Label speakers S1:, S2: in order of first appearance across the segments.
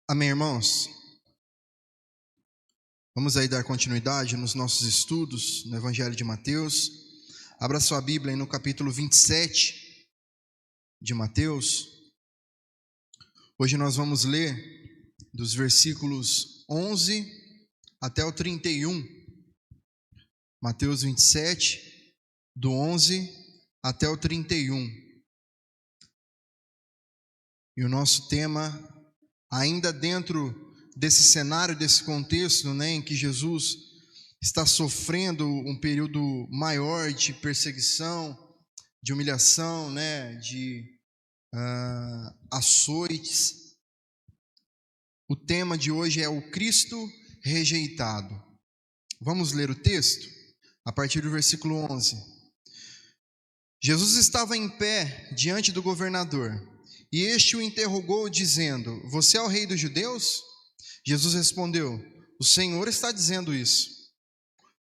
S1: Amém, irmãos? Vamos aí dar continuidade nos nossos estudos no Evangelho de Mateus. Abra sua Bíblia aí no capítulo 27 de Mateus. Hoje nós vamos ler dos versículos 11 até o 31. Mateus 27, do 11 até o 31. E o nosso tema, ainda dentro desse cenário, desse contexto, em que Jesus está sofrendo um período maior de perseguição, de humilhação, de açoites. O tema de hoje é o Cristo rejeitado. Vamos ler o texto? A partir do versículo 11. Jesus estava em pé diante do governador, e este o interrogou, dizendo: Você é o rei dos judeus? Jesus respondeu: O Senhor está dizendo isso.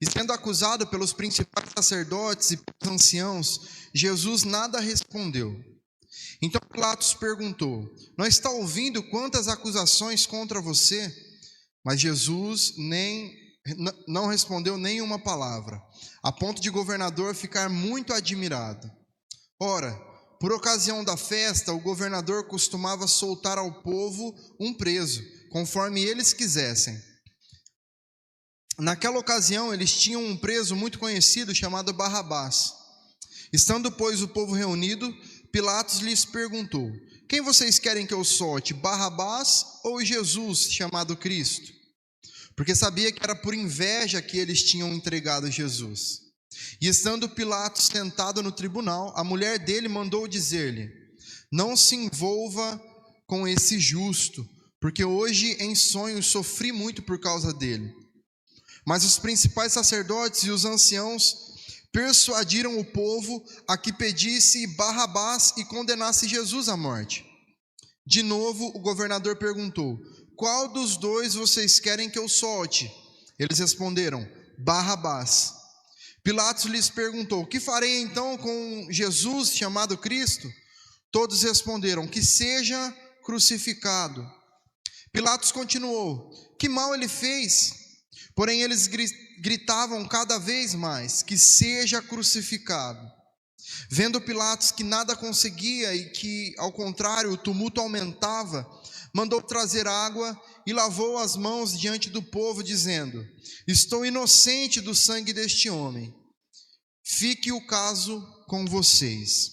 S1: E sendo acusado pelos principais sacerdotes e pelos anciãos, Jesus nada respondeu. Então Pilatos perguntou: Não está ouvindo quantas acusações contra você? Mas Jesus não respondeu nenhuma palavra, a ponto de o governador ficar muito admirado. Ora, por ocasião da festa, o governador costumava soltar ao povo um preso, conforme eles quisessem. Naquela ocasião, eles tinham um preso muito conhecido chamado Barrabás. Estando, pois, o povo reunido, Pilatos lhes perguntou: Quem vocês querem que eu solte, Barrabás ou Jesus, chamado Cristo? Porque sabia que era por inveja que eles tinham entregado Jesus. E estando Pilatos sentado no tribunal, a mulher dele mandou dizer-lhe: Não se envolva com esse justo, porque hoje em sonho sofri muito por causa dele. Mas os principais sacerdotes e os anciãos persuadiram o povo a que pedisse Barrabás e condenasse Jesus à morte. De novo o governador perguntou: Qual dos dois vocês querem que eu solte? Eles responderam: Barrabás. Pilatos lhes perguntou: Que farei então com Jesus chamado Cristo? Todos responderam: Que seja crucificado. Pilatos continuou: Que mal ele fez? Porém eles gritavam cada vez mais: Que seja crucificado. Vendo Pilatos que nada conseguia e que, ao contrário, o tumulto aumentava, mandou trazer água e lavou as mãos diante do povo, dizendo: Estou inocente do sangue deste homem. Fique o caso com vocês.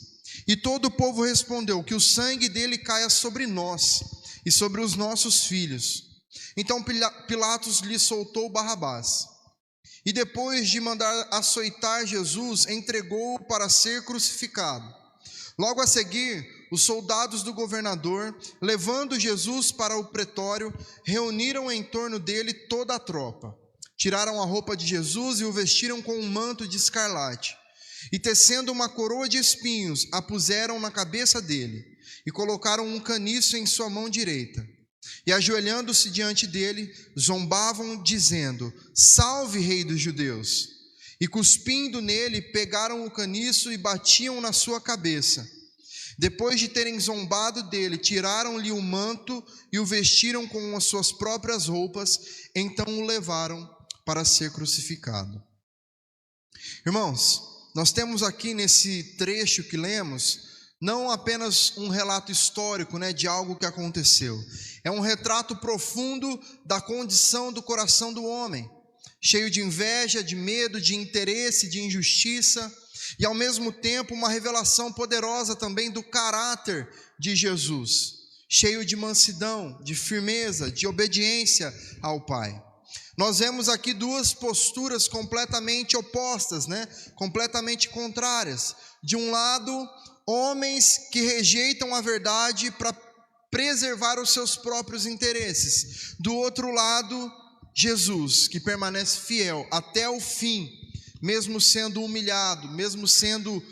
S1: E todo o povo respondeu: Que o sangue dele caia sobre nós e sobre os nossos filhos. Então Pilatos lhe soltou Barrabás. E depois de mandar açoitar Jesus, entregou-o para ser crucificado. Logo a seguir, os soldados do governador, levando Jesus para o pretório, reuniram em torno dele toda a tropa. Tiraram a roupa de Jesus e o vestiram com um manto de escarlate. E tecendo uma coroa de espinhos, a puseram na cabeça dele. E colocaram um caniço em sua mão direita. E ajoelhando-se diante dele, zombavam, dizendo: Salve, rei dos judeus! E cuspindo nele, pegaram o caniço e batiam na sua cabeça. Depois de terem zombado dele, tiraram-lhe o manto e o vestiram com as suas próprias roupas, então o levaram para ser crucificado. Irmãos, nós temos aqui nesse trecho que lemos, não apenas um relato histórico, de algo que aconteceu. É um retrato profundo da condição do coração do homem, cheio de inveja, de medo, de interesse, de injustiça, e ao mesmo tempo uma revelação poderosa também do caráter de Jesus, cheio de mansidão, de firmeza, de obediência ao Pai. Nós vemos aqui duas posturas completamente opostas, completamente contrárias. De um lado, homens que rejeitam a verdade para preservar os seus próprios interesses. Do outro lado, Jesus, que permanece fiel até o fim, mesmo sendo humilhado, mesmo sendo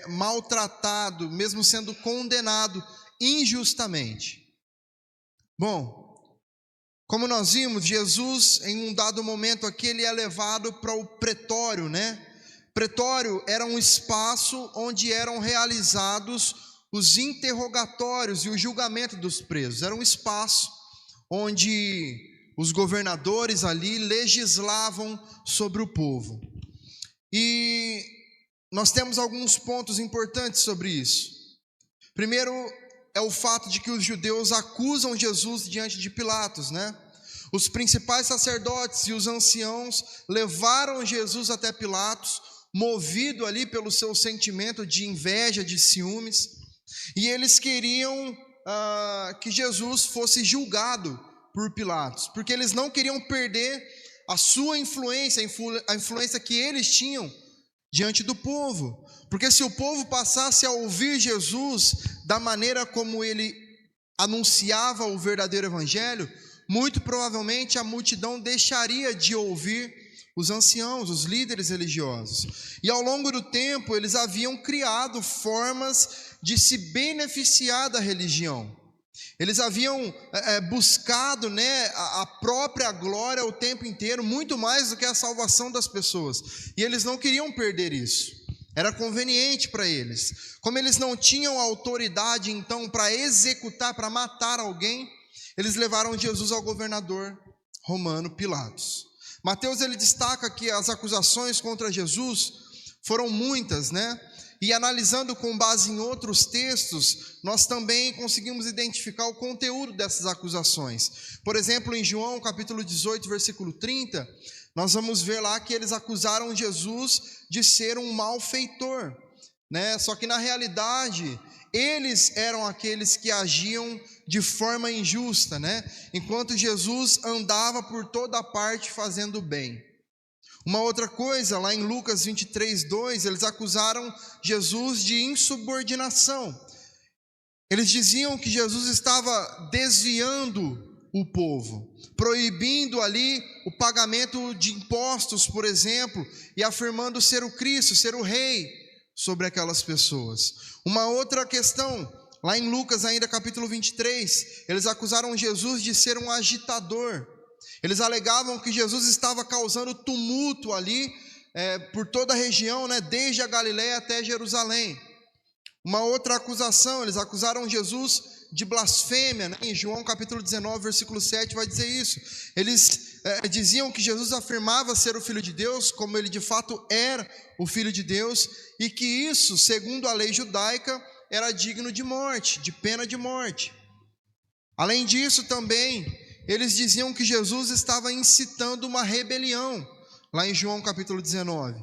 S1: maltratado, mesmo sendo condenado injustamente. Bom, como nós vimos, Jesus, em um dado momento aqui, ele é levado para o pretório, Pretório era um espaço onde eram realizados os interrogatórios e o julgamento dos presos. Era um espaço onde os governadores ali legislavam sobre o povo. E nós temos alguns pontos importantes sobre isso. Primeiro é o fato de que os judeus acusam Jesus diante de Pilatos, né? Os principais sacerdotes e os anciãos levaram Jesus até Pilatos, movido ali pelo seu sentimento de inveja, de ciúmes, e eles queriam que Jesus fosse julgado por Pilatos, porque eles não queriam perder a sua influência, a influência que eles tinham diante do povo, porque se o povo passasse a ouvir Jesus da maneira como ele anunciava o verdadeiro evangelho, muito provavelmente a multidão deixaria de ouvir os anciãos, os líderes religiosos. E ao longo do tempo eles haviam criado formas de se beneficiar da religião. Eles haviam buscado, né, a própria glória o tempo inteiro, muito mais do que a salvação das pessoas. E eles não queriam perder isso. Era conveniente para eles. Como eles não tinham autoridade então para executar, para matar alguém, eles levaram Jesus ao governador romano Pilatos. Mateus ele destaca que as acusações contra Jesus foram muitas, né? E analisando com base em outros textos, nós também conseguimos identificar o conteúdo dessas acusações. Por exemplo, em João capítulo 18, versículo 30, nós vamos ver lá que eles acusaram Jesus de ser um malfeitor, né? Só que na realidade, eles eram aqueles que agiam de forma injusta, né? Enquanto Jesus andava por toda parte fazendo bem. Uma outra coisa, lá em Lucas 23, 2, eles acusaram Jesus de insubordinação. Eles diziam que Jesus estava desviando o povo, proibindo ali o pagamento de impostos, por exemplo, e afirmando ser o Cristo, ser o rei sobre aquelas pessoas. Uma outra questão, lá em Lucas ainda capítulo 23, eles acusaram Jesus de ser um agitador. Eles alegavam que Jesus estava causando tumulto ali por toda a região, né, desde a Galileia até Jerusalém. Uma outra acusação, eles acusaram Jesus de blasfêmia, né? Em João capítulo 19, versículo 7 vai dizer isso. Eles diziam que Jesus afirmava ser o Filho de Deus, como ele de fato era o Filho de Deus, e que isso, segundo a lei judaica, era digno de morte, de pena de morte. Além disso também, eles diziam que Jesus estava incitando uma rebelião, lá em João capítulo 19.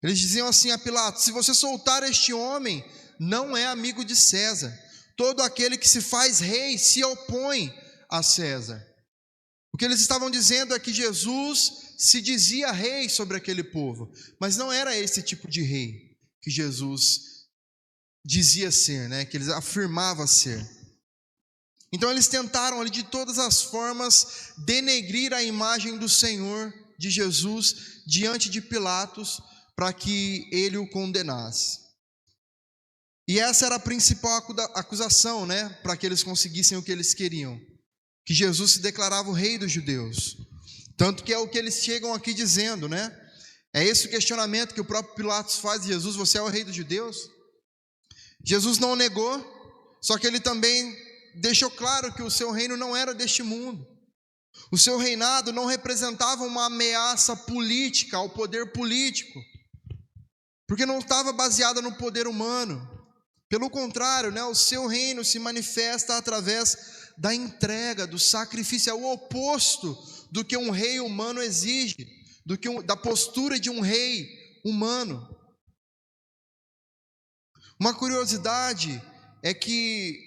S1: Eles diziam assim a Pilatos: se você soltar este homem, não é amigo de César. Todo aquele que se faz rei se opõe a César. O que eles estavam dizendo é que Jesus se dizia rei sobre aquele povo, mas não era esse tipo de rei que Jesus dizia ser, né? Que ele afirmava ser. Então eles tentaram ali de todas as formas denegrir a imagem do Senhor, de Jesus, diante de Pilatos, para que ele o condenasse. E essa era a principal acusação, né, para que eles conseguissem o que eles queriam, que Jesus se declarava o rei dos judeus. Tanto que é o que eles chegam aqui dizendo, né? É esse o questionamento que o próprio Pilatos faz de Jesus: você é o rei dos judeus? Jesus não negou, só que ele também deixou claro que o seu reino não era deste mundo. O seu reinado não representava uma ameaça política ao poder político, porque não estava baseada no poder humano. Pelo contrário, né, o seu reino se manifesta através da entrega, do sacrifício. É o oposto do que um rei humano exige, da postura de um rei humano. Uma curiosidade é que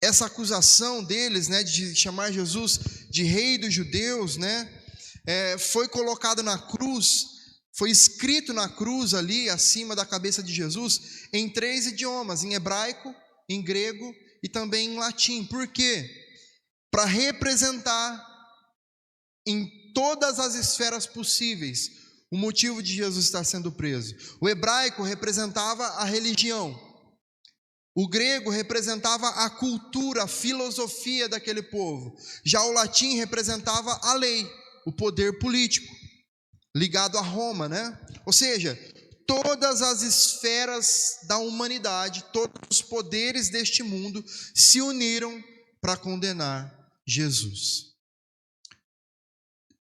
S1: essa acusação deles, né, de chamar Jesus de rei dos judeus, né, foi colocado na cruz, foi escrito na cruz ali, acima da cabeça de Jesus, em 3 idiomas, em hebraico, em grego e também em latim. Por quê? Para representar em todas as esferas possíveis o motivo de Jesus estar sendo preso. O hebraico representava a religião. O grego representava a cultura, a filosofia daquele povo. Já o latim representava a lei, o poder político, ligado a Roma, né? Ou seja, todas as esferas da humanidade, todos os poderes deste mundo se uniram para condenar Jesus.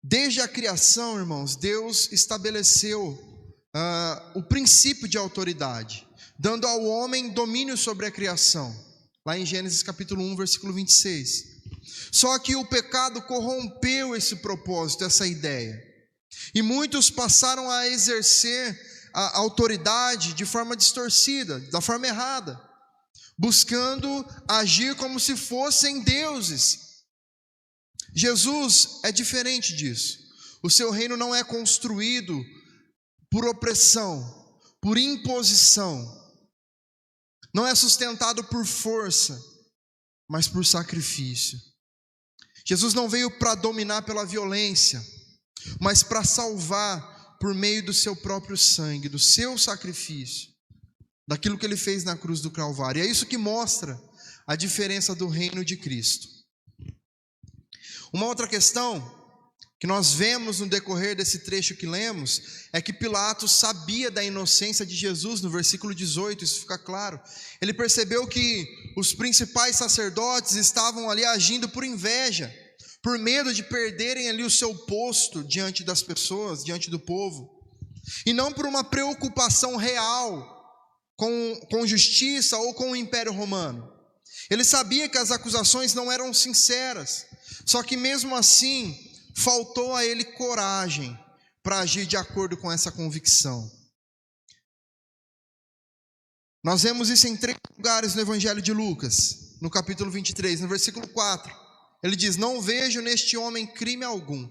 S1: Desde a criação, irmãos, Deus estabeleceu o princípio de autoridade, dando ao homem domínio sobre a criação, lá em Gênesis capítulo 1, versículo 26. Só que o pecado corrompeu esse propósito, essa ideia, e muitos passaram a exercer a autoridade de forma distorcida, da forma errada, buscando agir como se fossem deuses. Jesus é diferente disso. O seu reino não é construído por opressão, por imposição. Não é sustentado por força, mas por sacrifício. Jesus não veio para dominar pela violência, mas para salvar por meio do seu próprio sangue, do seu sacrifício, daquilo que ele fez na cruz do Calvário. E é isso que mostra a diferença do reino de Cristo. Uma outra questão que nós vemos no decorrer desse trecho que lemos é que Pilatos sabia da inocência de Jesus. No versículo 18, isso fica claro. Ele percebeu que os principais sacerdotes estavam ali agindo por inveja, por medo de perderem ali o seu posto diante das pessoas, diante do povo, e não por uma preocupação real com justiça ou com o Império Romano. Ele sabia que as acusações não eram sinceras, só que mesmo assim faltou a ele coragem para agir de acordo com essa convicção. Nós vemos isso em 3 lugares no Evangelho de Lucas, no capítulo 23, no versículo 4. Ele diz: não vejo neste homem crime algum.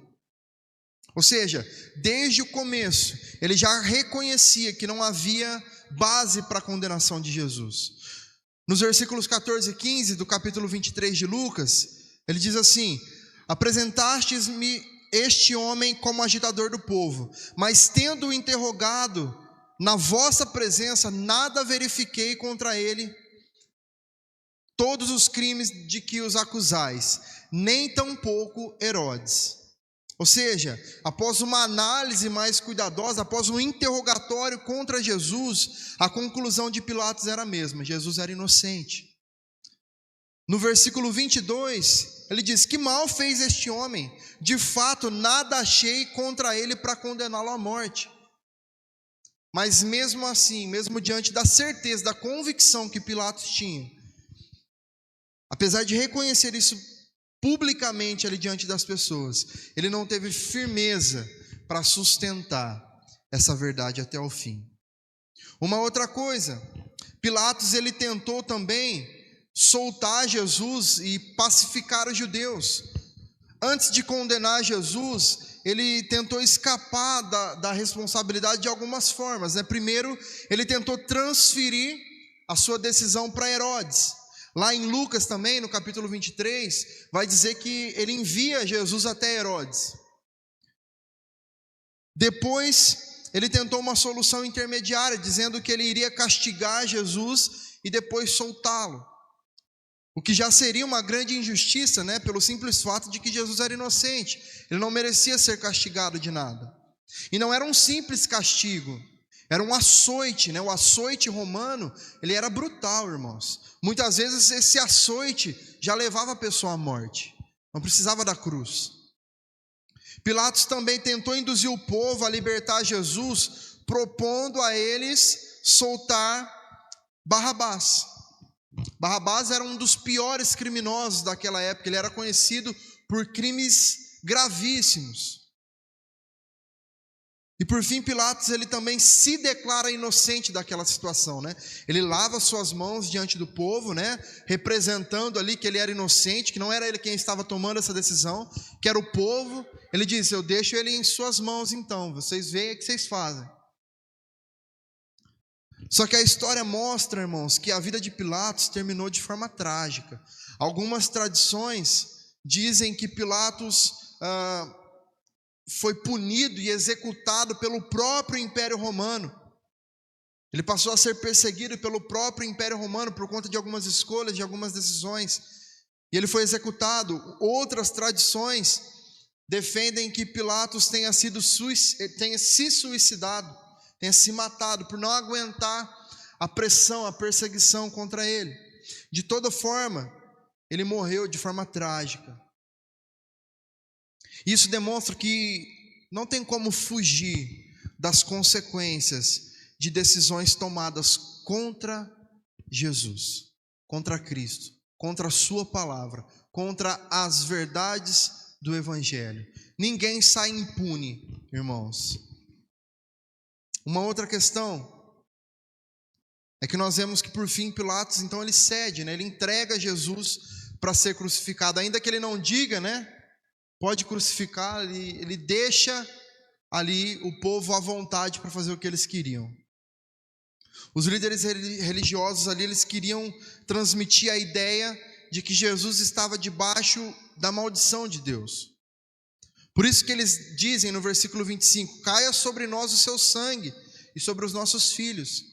S1: Ou seja, desde o começo, ele já reconhecia que não havia base para a condenação de Jesus. Nos versículos 14 e 15 do capítulo 23 de Lucas, ele diz assim: apresentastes-me este homem como agitador do povo, mas tendo-o interrogado na vossa presença, nada verifiquei contra ele todos os crimes de que os acusais, nem tampouco Herodes. Ou seja, após uma análise mais cuidadosa, após um interrogatório contra Jesus, a conclusão de Pilatos era a mesma: Jesus era inocente. No versículo 22, ele diz: que mal fez este homem? De fato, nada achei contra ele para condená-lo à morte. Mas mesmo assim, mesmo diante da certeza, da convicção que Pilatos tinha, apesar de reconhecer isso publicamente ali diante das pessoas, ele não teve firmeza para sustentar essa verdade até o fim. Uma outra coisa, Pilatos ele tentou também soltar Jesus e pacificar os judeus. Antes de condenar Jesus, ele tentou escapar da responsabilidade de algumas formas, né? Primeiro, ele tentou transferir a sua decisão para Herodes. Lá em Lucas também, no capítulo 23, vai dizer que ele envia Jesus até Herodes. Depois, ele tentou uma solução intermediária, dizendo que ele iria castigar Jesus e depois soltá-lo. O que já seria uma grande injustiça, né? Pelo simples fato de que Jesus era inocente. Ele não merecia ser castigado de nada. E não era um simples castigo, era um açoite, né? O açoite romano, ele era brutal, irmãos. Muitas vezes esse açoite já levava a pessoa à morte, não precisava da cruz. Pilatos também tentou induzir o povo a libertar Jesus, propondo a eles soltar Barrabás. Barrabás era um dos piores criminosos daquela época, ele era conhecido por crimes gravíssimos. E por fim, Pilatos ele também se declara inocente daquela situação, né? Ele lava suas mãos diante do povo, né? Representando ali que ele era inocente, que não era ele quem estava tomando essa decisão, que era o povo. Ele diz: eu deixo ele em suas mãos então, vocês veem o que vocês fazem. Só que a história mostra, irmãos, que a vida de Pilatos terminou de forma trágica. Algumas tradições dizem que Pilatos foi punido e executado pelo próprio Império Romano. Ele passou a ser perseguido pelo próprio Império Romano por conta de algumas escolhas, de algumas decisões, e ele foi executado. Outras tradições defendem que Pilatos tenha se suicidado, tenha se matado por não aguentar a pressão, a perseguição contra ele. De toda forma, ele morreu de forma trágica. Isso demonstra que não tem como fugir das consequências de decisões tomadas contra Jesus, contra Cristo, contra a sua palavra, contra as verdades do Evangelho. Ninguém sai impune, irmãos. Uma outra questão é que nós vemos que por fim Pilatos, então ele cede, né? Ele entrega Jesus para ser crucificado, ainda que ele não diga, né? Pode crucificar, ele deixa ali o povo à vontade para fazer o que eles queriam. Os líderes religiosos ali, eles queriam transmitir a ideia de que Jesus estava debaixo da maldição de Deus. Por isso que eles dizem no versículo 25: caia sobre nós o seu sangue e sobre os nossos filhos.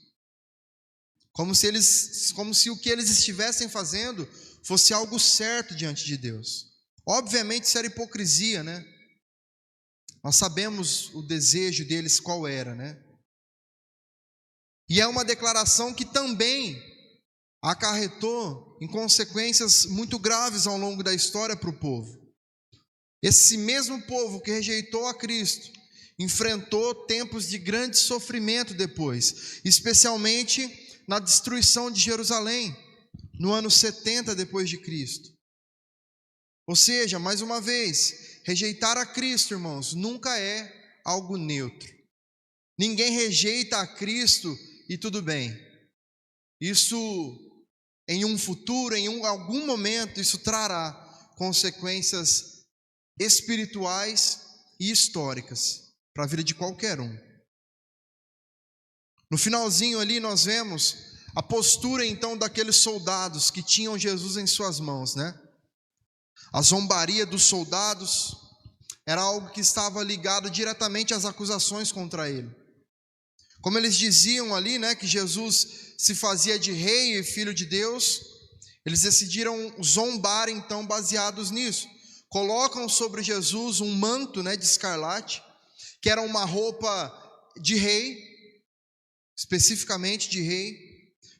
S1: Como se o que eles estivessem fazendo fosse algo certo diante de Deus. Obviamente isso era hipocrisia, né? Nós sabemos o desejo deles qual era, né? E é uma declaração que também acarretou em consequências muito graves ao longo da história para o povo. Esse mesmo povo que rejeitou a Cristo enfrentou tempos de grande sofrimento depois, especialmente na destruição de Jerusalém, no ano 70 depois de Cristo. Ou seja, mais uma vez, rejeitar a Cristo, irmãos, nunca é algo neutro. Ninguém rejeita a Cristo e tudo bem. Isso, em um futuro, algum momento, isso trará consequências espirituais e históricas para a vida de qualquer um. No finalzinho ali nós vemos a postura então daqueles soldados que tinham Jesus em suas mãos, né? A zombaria dos soldados era algo que estava ligado diretamente às acusações contra ele. Como eles diziam ali, né, que Jesus se fazia de rei e filho de Deus, eles decidiram zombar então baseados nisso. Colocam sobre Jesus um manto, né, de escarlate, que era uma roupa de rei, especificamente de rei.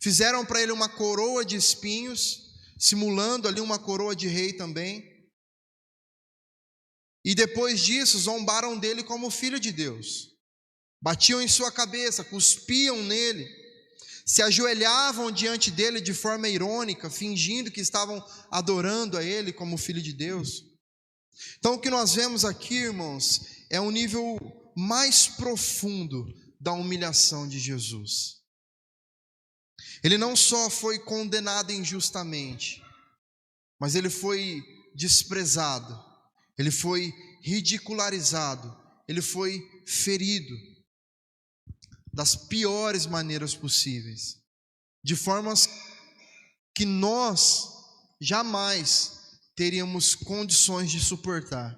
S1: Fizeram para ele uma coroa de espinhos, simulando ali uma coroa de rei também. E depois disso, zombaram dele como filho de Deus. Batiam em sua cabeça, cuspiam nele, se ajoelhavam diante dele de forma irônica, fingindo que estavam adorando a ele como filho de Deus. Então o que nós vemos aqui, irmãos, é um nível mais profundo da humilhação de Jesus. Ele não só foi condenado injustamente, mas ele foi desprezado, ele foi ridicularizado, ele foi ferido das piores maneiras possíveis, de formas que nós jamais teríamos condições de suportar,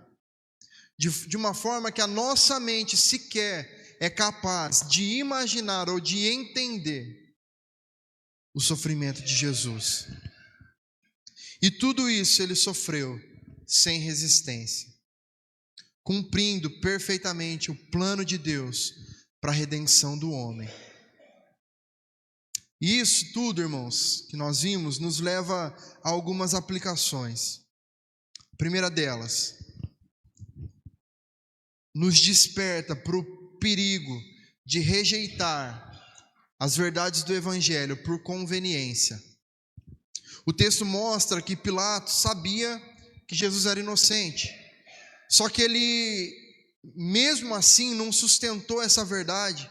S1: de uma forma que a nossa mente sequer é capaz de imaginar ou de entender o sofrimento de Jesus. E tudo isso ele sofreu sem resistência, cumprindo perfeitamente o plano de Deus para a redenção do homem. E isso tudo, irmãos, que nós vimos, nos leva a algumas aplicações. A primeira delas, nos desperta para o perigo de rejeitar as verdades do Evangelho por conveniência. O texto mostra que Pilatos sabia que Jesus era inocente, só que ele, mesmo assim, não sustentou essa verdade.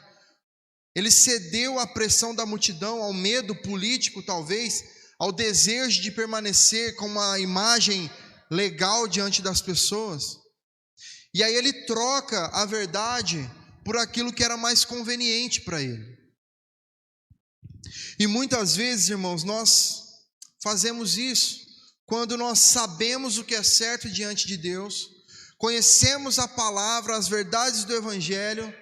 S1: Ele cedeu à pressão da multidão, ao medo político talvez, ao desejo de permanecer com uma imagem legal diante das pessoas. E aí ele troca a verdade por aquilo que era mais conveniente para ele. E muitas vezes, irmãos, nós fazemos isso quando nós sabemos o que é certo diante de Deus, conhecemos a palavra, as verdades do Evangelho,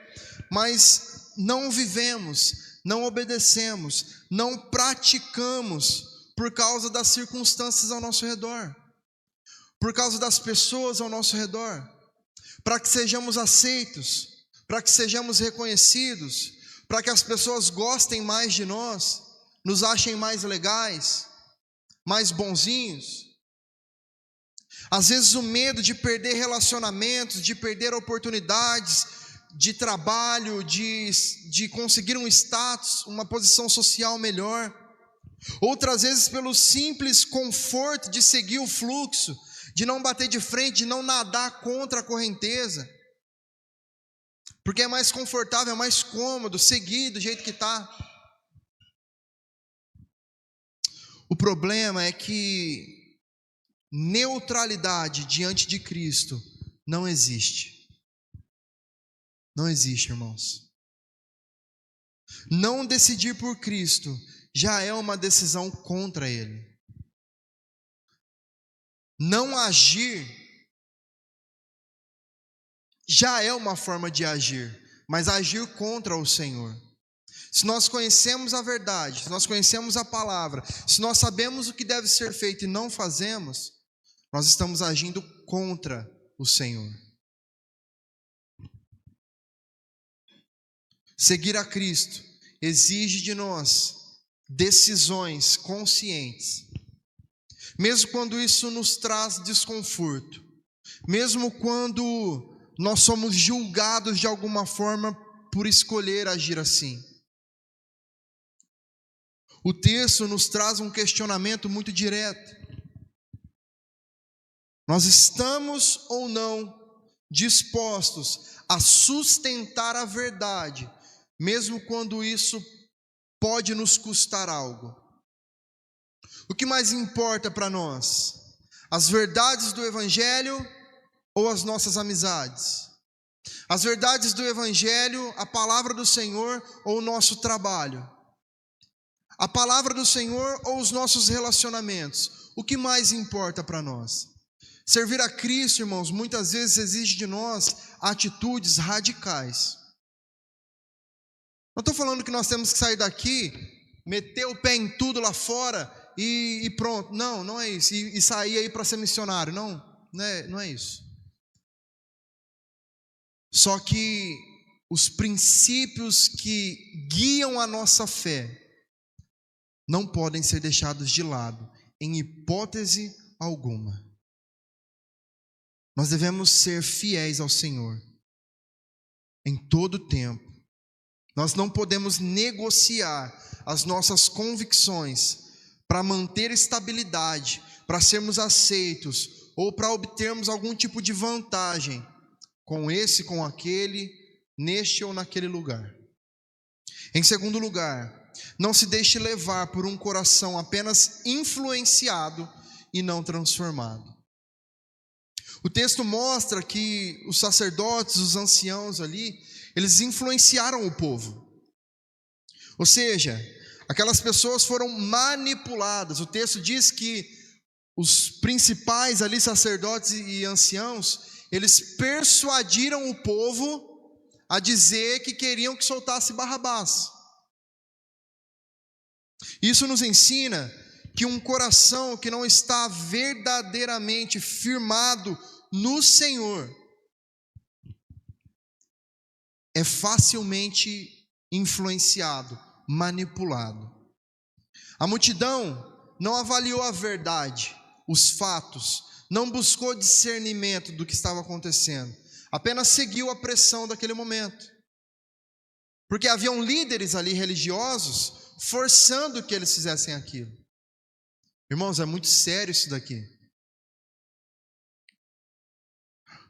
S1: mas não vivemos, não obedecemos, não praticamos por causa das circunstâncias ao nosso redor, por causa das pessoas ao nosso redor, para que sejamos aceitos, para que sejamos reconhecidos, para que as pessoas gostem mais de nós, nos achem mais legais, mais bonzinhos. Às vezes o medo de perder relacionamentos, de perder oportunidades de trabalho, de conseguir um status, uma posição social melhor. Outras vezes pelo simples conforto de seguir o fluxo, de não bater de frente, de não nadar contra a correnteza. Porque é mais confortável, é mais cômodo seguir do jeito que está. O problema é que neutralidade diante de Cristo não existe. Não existe, irmãos. Não decidir por Cristo já é uma decisão contra Ele. Não agir já é uma forma de agir, mas agir contra o Senhor. Se nós conhecemos a verdade, se nós conhecemos a palavra, se nós sabemos o que deve ser feito e não fazemos, nós estamos agindo contra o Senhor. Seguir a Cristo exige de nós decisões conscientes, mesmo quando isso nos traz desconforto, mesmo quando nós somos julgados de alguma forma por escolher agir assim. O texto nos traz um questionamento muito direto. Nós estamos ou não dispostos a sustentar a verdade, mesmo quando isso pode nos custar algo? O que mais importa para nós? As verdades do Evangelho ou as nossas amizades? As verdades do Evangelho, a palavra do Senhor ou o nosso trabalho? A palavra do Senhor ou os nossos relacionamentos? O que mais importa para nós? Servir a Cristo, irmãos, muitas vezes exige de nós atitudes radicais. Não estou falando que nós temos que sair daqui, meter o pé em tudo lá fora e pronto. Não, não é isso. E sair aí para ser missionário. Não é isso. Só que os princípios que guiam a nossa fé não podem ser deixados de lado, em hipótese alguma. Nós devemos ser fiéis ao Senhor em todo o tempo. Nós não podemos negociar as nossas convicções para manter estabilidade, para sermos aceitos ou para obtermos algum tipo de vantagem com esse, com aquele, neste ou naquele lugar. Em segundo lugar, não se deixe levar por um coração apenas influenciado e não transformado. O texto mostra que os sacerdotes, os anciãos ali, eles influenciaram o povo. Ou seja, aquelas pessoas foram manipuladas. O texto diz que os principais ali, sacerdotes e anciãos, eles persuadiram o povo a dizer que queriam que soltasse Barrabás. Isso nos ensina que um coração que não está verdadeiramente firmado no Senhor é facilmente influenciado, manipulado. A multidão não avaliou a verdade, os fatos, não buscou discernimento do que estava acontecendo, apenas seguiu a pressão daquele momento. Porque haviam líderes ali religiosos forçando que eles fizessem aquilo. Irmãos, é muito sério isso daqui.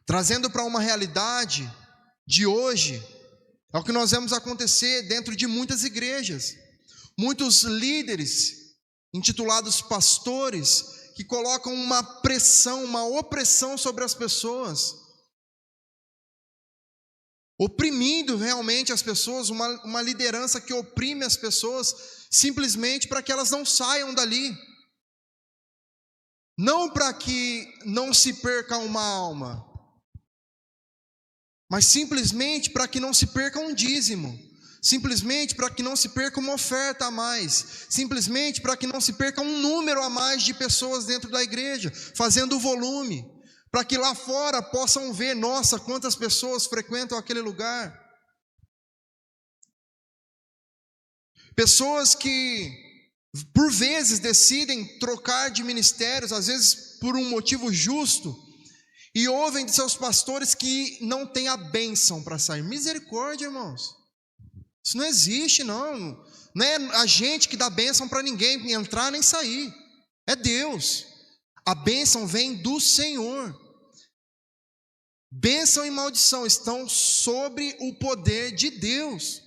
S1: Trazendo para uma realidade de hoje, é o que nós vemos acontecer dentro de muitas igrejas. Muitos líderes, intitulados pastores, que colocam uma pressão, uma opressão sobre as pessoas, oprimindo realmente as pessoas, uma liderança que oprime as pessoas, simplesmente para que elas não saiam dali. Não para que não se perca uma alma, mas simplesmente para que não se perca um dízimo, simplesmente para que não se perca uma oferta a mais, simplesmente para que não se perca um número a mais de pessoas dentro da igreja, fazendo volume, para que lá fora possam ver, nossa, quantas pessoas frequentam aquele lugar. Pessoas que por vezes decidem trocar de ministérios, às vezes por um motivo justo e ouvem de seus pastores que não tem a bênção para sair. Misericórdia, irmãos. Isso não existe, não. Não é a gente que dá bênção para ninguém entrar nem sair. É Deus. A bênção vem do Senhor. Bênção e maldição estão sobre o poder de Deus,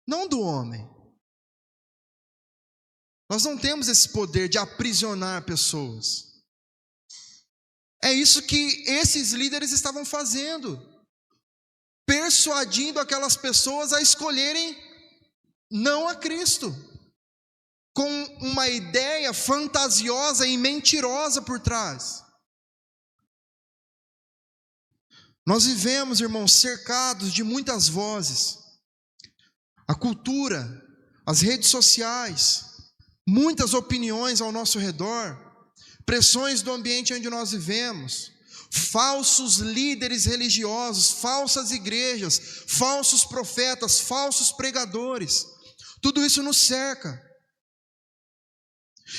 S1: não do homem. Nós não temos esse poder de aprisionar pessoas. É isso que esses líderes estavam fazendo, persuadindo aquelas pessoas a escolherem não a Cristo, com uma ideia fantasiosa e mentirosa por trás. Nós vivemos, irmãos, cercados de muitas vozes. A cultura, as redes sociais, muitas opiniões ao nosso redor, pressões do ambiente onde nós vivemos, falsos líderes religiosos, falsas igrejas, falsos profetas, falsos pregadores. Tudo isso nos cerca.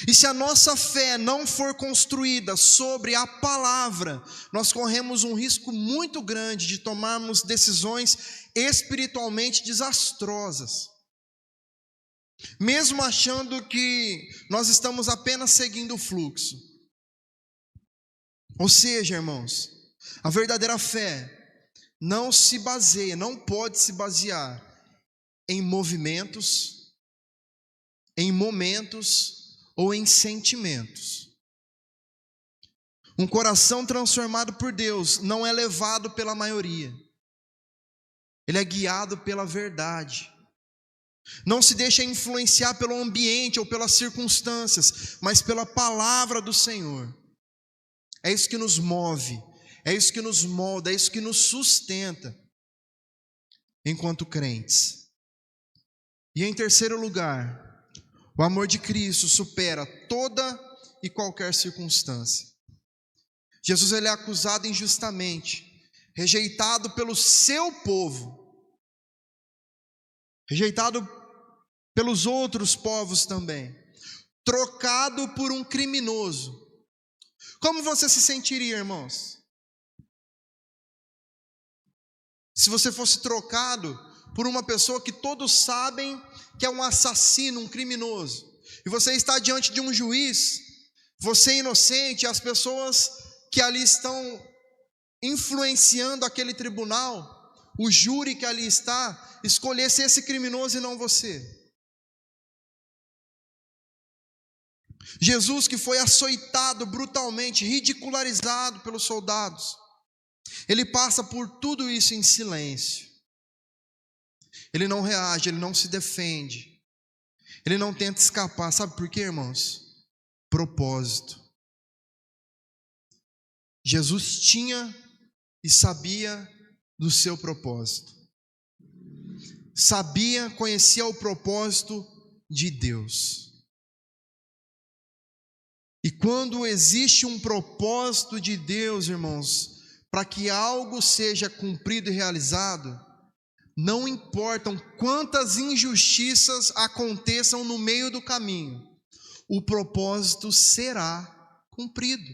S1: E se a nossa fé não for construída sobre a palavra, nós corremos um risco muito grande de tomarmos decisões espiritualmente desastrosas, mesmo achando que nós estamos apenas seguindo o fluxo. Ou seja, irmãos, a verdadeira fé não se baseia, não pode se basear em movimentos, em momentos ou em sentimentos. Um coração transformado por Deus não é levado pela maioria. Ele é guiado pela verdade. Não se deixa influenciar pelo ambiente ou pelas circunstâncias, mas pela palavra do Senhor. É isso que nos move, é isso que nos molda, é isso que nos sustenta enquanto crentes. E em terceiro lugar, o amor de Cristo supera toda e qualquer circunstância. Jesus ele é acusado injustamente, rejeitado pelo seu povo, rejeitado pelos outros povos também, trocado por um criminoso. Como você se sentiria, irmãos? Se você fosse trocado por uma pessoa que todos sabem que é um assassino, um criminoso, e você está diante de um juiz, você é inocente, e as pessoas que ali estão influenciando aquele tribunal, o júri que ali está, escolhesse esse criminoso e não você. Jesus, que foi açoitado brutalmente, ridicularizado pelos soldados, ele passa por tudo isso em silêncio. Ele não reage, ele não se defende, ele não tenta escapar. Sabe por quê, irmãos? Propósito. Jesus tinha e sabia do seu propósito. Sabia, conhecia o propósito de Deus. E quando existe um propósito de Deus, irmãos, para que algo seja cumprido e realizado, não importam quantas injustiças aconteçam no meio do caminho, o propósito será cumprido.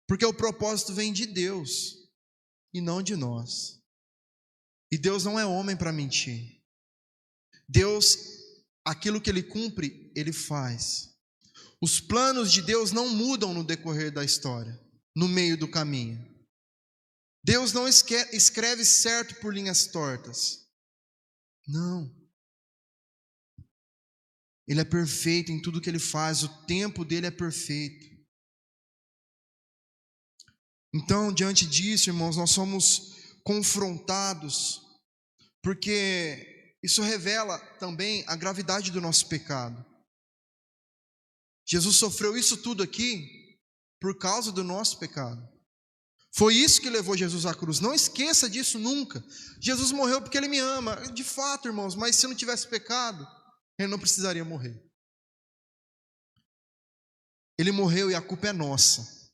S1: Porque o propósito vem de Deus e não de nós. E Deus não é homem para mentir. Deus, aquilo que Ele cumpre, Ele faz. Os planos de Deus não mudam no decorrer da história, no meio do caminho. Deus não escreve certo por linhas tortas. Não. Ele é perfeito em tudo que Ele faz, o tempo dele é perfeito. Então, diante disso, irmãos, nós somos confrontados, porque isso revela também a gravidade do nosso pecado. Jesus sofreu isso tudo aqui por causa do nosso pecado. Foi isso que levou Jesus à cruz. Não esqueça disso nunca. Jesus morreu porque Ele me ama. De fato, irmãos, mas se não tivesse pecado, Ele não precisaria morrer. Ele morreu e a culpa é nossa.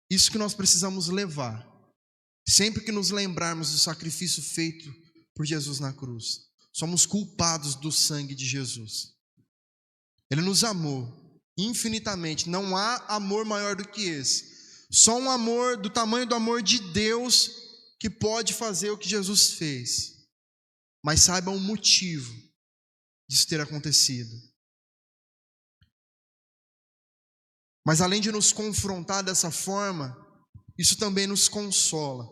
S1: Isso que nós precisamos levar. Sempre que nos lembrarmos do sacrifício feito por Jesus na cruz, somos culpados do sangue de Jesus. Ele nos amou infinitamente. Não há amor maior do que esse. Só um amor do tamanho do amor de Deus que pode fazer o que Jesus fez. Mas saiba o motivo disso ter acontecido. Mas além de nos confrontar dessa forma, isso também nos consola,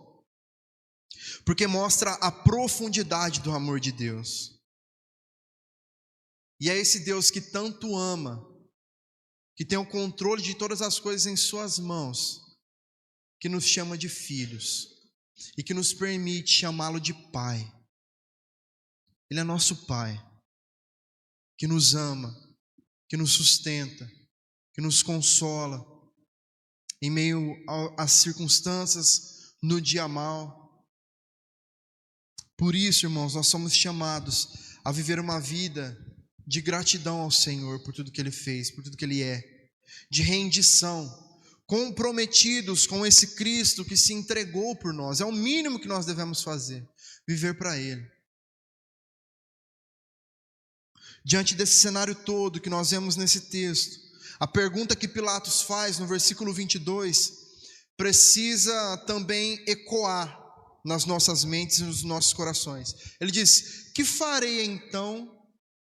S1: porque mostra a profundidade do amor de Deus. E é esse Deus que tanto ama, que tem o controle de todas as coisas em suas mãos, que nos chama de filhos e que nos permite chamá-lo de Pai. Ele é nosso Pai, que nos ama, que nos sustenta, que nos consola em meio às circunstâncias, no dia mau. Por isso, irmãos, nós somos chamados a viver uma vida de gratidão ao Senhor por tudo que Ele fez, por tudo que Ele é, de rendição, comprometidos com esse Cristo que se entregou por nós. É o mínimo que nós devemos fazer, viver para Ele. Diante desse cenário todo que nós vemos nesse texto, a pergunta que Pilatos faz no versículo 22 precisa também ecoar nas nossas mentes e nos nossos corações. Ele diz: que farei então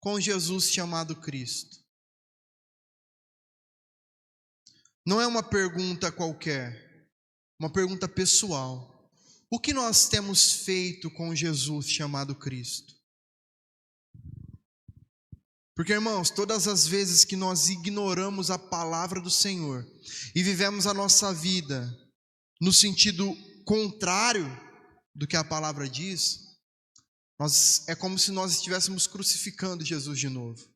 S1: com Jesus chamado Cristo? Não é uma pergunta qualquer, uma pergunta pessoal. O que nós temos feito com Jesus chamado Cristo? Porque, irmãos, todas as vezes que nós ignoramos a palavra do Senhor e vivemos a nossa vida no sentido contrário do que a palavra diz, é como se nós estivéssemos crucificando Jesus de novo.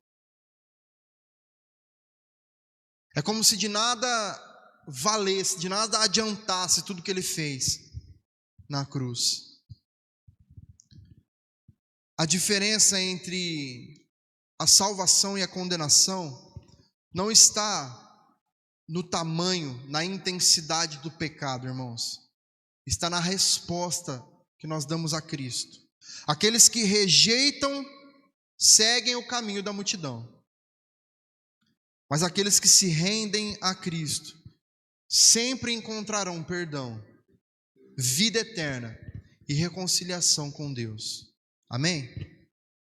S1: É como se de nada valesse, de nada adiantasse tudo que Ele fez na cruz. A diferença entre a salvação e a condenação não está no tamanho, na intensidade do pecado, irmãos. Está na resposta que nós damos a Cristo. Aqueles que rejeitam, seguem o caminho da multidão. Mas aqueles que se rendem a Cristo, sempre encontrarão perdão, vida eterna e reconciliação com Deus. Amém?